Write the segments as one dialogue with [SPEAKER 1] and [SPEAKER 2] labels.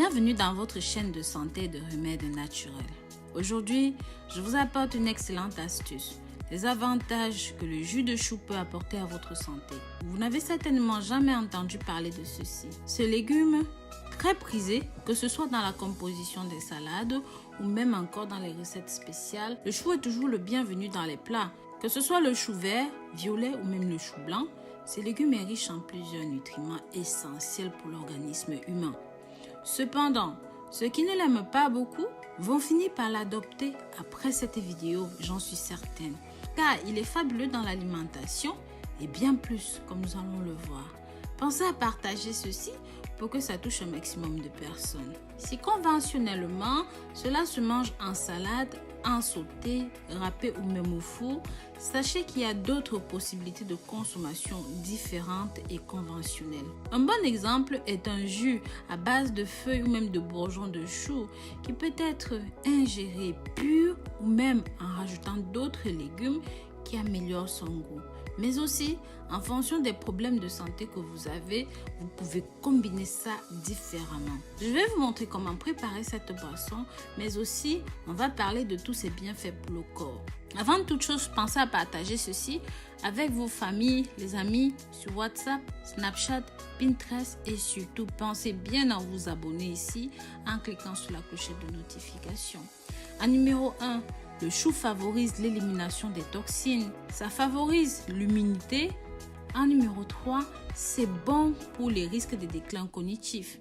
[SPEAKER 1] Bienvenue dans votre chaîne de santé et de remèdes naturels. Aujourd'hui, je vous apporte une excellente astuce. Les avantages que le jus de chou peut apporter à votre santé. Vous n'avez certainement jamais entendu parler de ceci. Ce légume, très prisé, que ce soit dans la composition des salades ou même encore dans les recettes spéciales, le chou est toujours le bienvenu dans les plats. Que ce soit le chou vert, violet ou même le chou blanc, ce légume est riche en plusieurs nutriments essentiels pour l'organisme humain. Cependant, ceux qui ne l'aiment pas beaucoup vont finir par l'adopter après cette vidéo, j'en suis certaine. Car il est fabuleux dans l'alimentation et bien plus, comme nous allons le voir. Pensez à partager ceci pour que ça touche un maximum de personnes. Si conventionnellement, cela se mange en salade, en sauté, râpé ou même au four, sachez qu'il y a d'autres possibilités de consommation différentes et conventionnelles. Un bon exemple est un jus à base de feuilles ou même de bourgeons de chou qui peut être ingéré pur ou même en rajoutant d'autres légumes qui améliorent son goût. Mais aussi, en fonction des problèmes de santé que vous avez, vous pouvez combiner ça différemment. Je vais vous montrer comment préparer cette boisson, mais aussi, on va parler de tous ses bienfaits pour le corps. Avant de toute chose, pensez à partager ceci avec vos familles, les amis, sur WhatsApp, Snapchat, Pinterest et surtout, pensez bien à vous abonner ici en cliquant sur la clochette de notification. En numéro 1, le chou favorise l'élimination des toxines. Ça favorise l'immunité. En numéro 3, c'est bon pour les risques de déclin cognitif.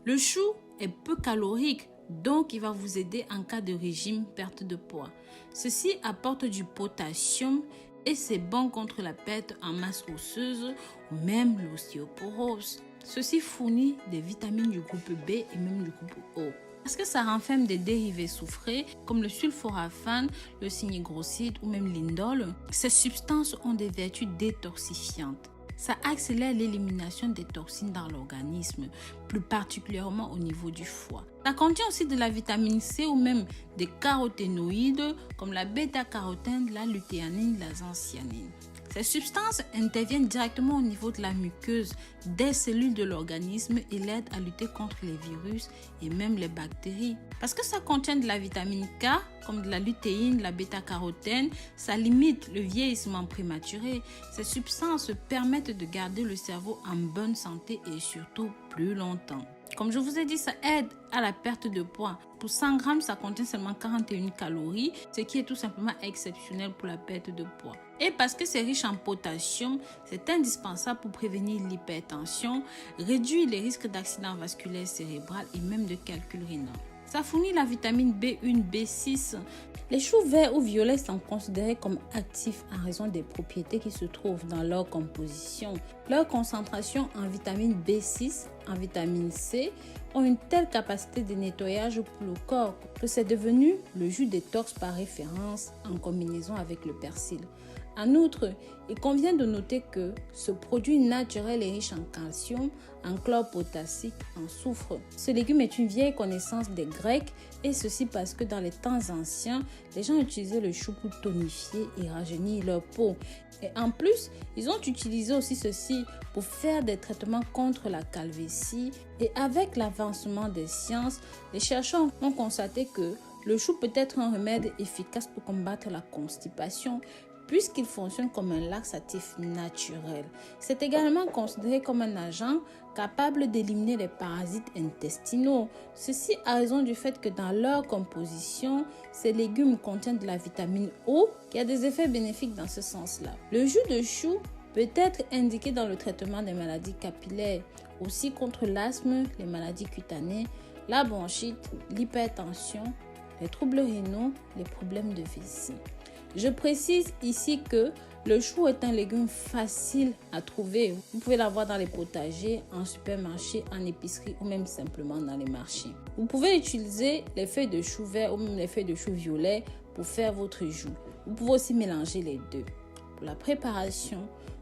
[SPEAKER 1] Le chou est peu calorique, donc il va vous aider en cas de régime, perte de poids. Ceci apporte du potassium et c'est bon contre la perte en masse osseuse ou même l'ostéoporose. Ceci fournit des vitamines du groupe B et même du groupe O. Parce que ça renferme des dérivés soufrés comme le sulforaphane, le cynigroside ou même l'indole. Ces substances ont des vertus détoxifiantes. Ça accélère l'élimination des toxines dans l'organisme, plus particulièrement au niveau du foie. Ça contient aussi de la vitamine C ou même des caroténoïdes comme la bêta-carotène, la luthéanine, la zeaxanthinine. Ces substances interviennent directement au niveau de la muqueuse des cellules de l'organisme et l'aident à lutter contre les virus et même les bactéries. Parce que ça contient de la vitamine K, comme de la lutéine, la bêta-carotène, ça limite le vieillissement prématuré. Ces substances permettent de garder le cerveau en bonne santé et surtout plus longtemps. Comme je vous ai dit, ça aide à la perte de poids. Pour 100 grammes, ça contient seulement 41 calories, ce qui est tout simplement exceptionnel pour la perte de poids. Et parce que c'est riche en potassium, c'est indispensable pour prévenir l'hypertension, réduire les risques d'accident vasculaire cérébral et même de calcul rénal. Ça fournit la vitamine B1, B6. Les choux verts ou violets sont considérés comme actifs en raison des propriétés qui se trouvent dans leur composition. Leur concentration en vitamine B6, en vitamine C, ont une telle capacité de nettoyage pour le corps que c'est devenu le jus détox par référence en combinaison avec le persil. En outre, il convient de noter que ce produit naturel est riche en calcium, en chlore potassique, en soufre. Ce légume est une vieille connaissance des Grecs et ceci parce que dans les temps anciens, les gens utilisaient le chou pour tonifier et rajeunir leur peau. Et en plus, ils ont utilisé aussi ceci pour faire des traitements contre la calvitie. Et avec l'avancement des sciences, les chercheurs ont constaté que le chou peut être un remède efficace pour combattre la constipation, puisqu'il fonctionne comme un laxatif naturel. C'est également considéré comme un agent capable d'éliminer les parasites intestinaux. Ceci à raison du fait que dans leur composition, ces légumes contiennent de la vitamine O qui a des effets bénéfiques dans ce sens-là. Le jus de chou peut être indiqué dans le traitement des maladies capillaires, aussi contre l'asthme, les maladies cutanées, la bronchite, l'hypertension, les troubles rénaux, les problèmes de vessie. Je précise ici que le chou est un légume facile à trouver. Vous pouvez l'avoir dans les potagers, en supermarché, en épicerie ou même simplement dans les marchés. Vous pouvez utiliser les feuilles de chou vert ou même les feuilles de chou violet pour faire votre jus. Vous pouvez aussi mélanger les deux. Pour la préparation,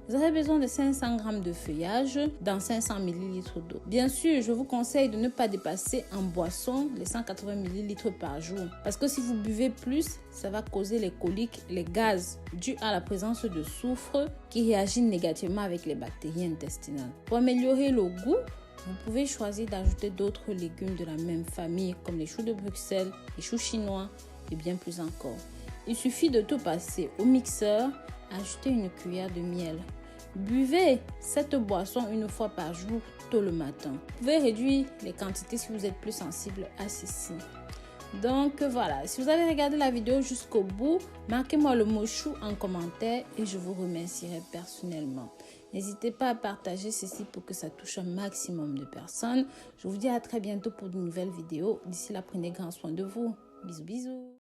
[SPEAKER 1] vous avez besoin de 500 g de feuillage dans 500 ml d'eau. Bien sûr, je vous conseille de ne pas dépasser en boisson les 180 ml par jour. Parce que si vous buvez plus, ça va causer les coliques, les gaz dus à la présence de soufre qui réagit négativement avec les bactéries intestinales. Pour améliorer le goût, Vous pouvez choisir d'ajouter d'autres légumes de la même famille comme les choux de Bruxelles, les choux chinois et bien plus encore. Il suffit de tout passer au mixeur, ajouter une cuillère de miel. Buvez cette boisson une fois par jour, tôt le matin. Vous pouvez réduire les quantités si vous êtes plus sensible à ceci. Donc voilà, si vous avez regardé la vidéo jusqu'au bout, marquez-moi le mot chou en commentaire et je vous remercierai personnellement. N'hésitez pas à partager ceci pour que ça touche un maximum de personnes. Je vous dis à très bientôt pour de nouvelles vidéos. D'ici là, prenez grand soin de vous. Bisous, bisous.